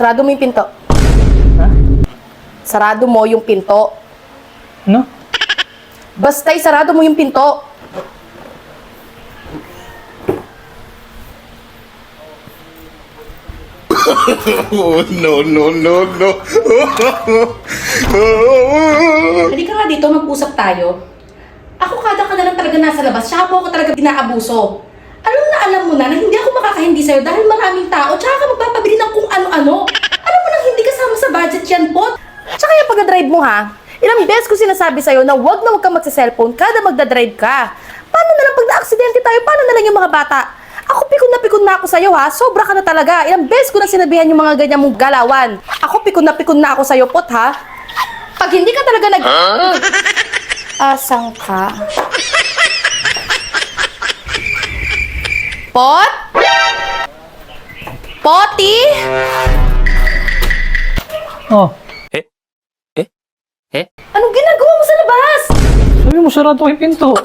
Sarado mo yung pinto. Ha? Sarado mo yung pinto. Ano? Basta sarado mo yung pinto. Oh, no, no, no, no. Halika nga dito, mag-usap tayo. Ako kada ka na lang talaga nasa labas, siya mo ako talaga ginaabuso. Alam mo na hindi ako makakahindi sa'yo dahil maraming tao, tsaka ka magpapabili ng kung ano-ano. Alam mo nang hindi kasama sa budget yan, Pot. Tsaka yung pagdadrive mo, ha? Ilang beses ko sinasabi sa'yo na huwag kang magsa-cellphone kada magdadrive ka. Paano na lang pag na-aksidente tayo? Paano na lang yung mga bata? Ako pikon na ako sa'yo, ha? Sobra ka na talaga. Ilang beses ko na sinabihan yung mga ganyan mong galawan. Ako pikon na ako sa'yo, Pot, ha? Pag hindi ka talaga Asang ka? Pot? Poti? Oh, Anong ginagawa mo sa labas? sabi mo sarado ko yung pinto.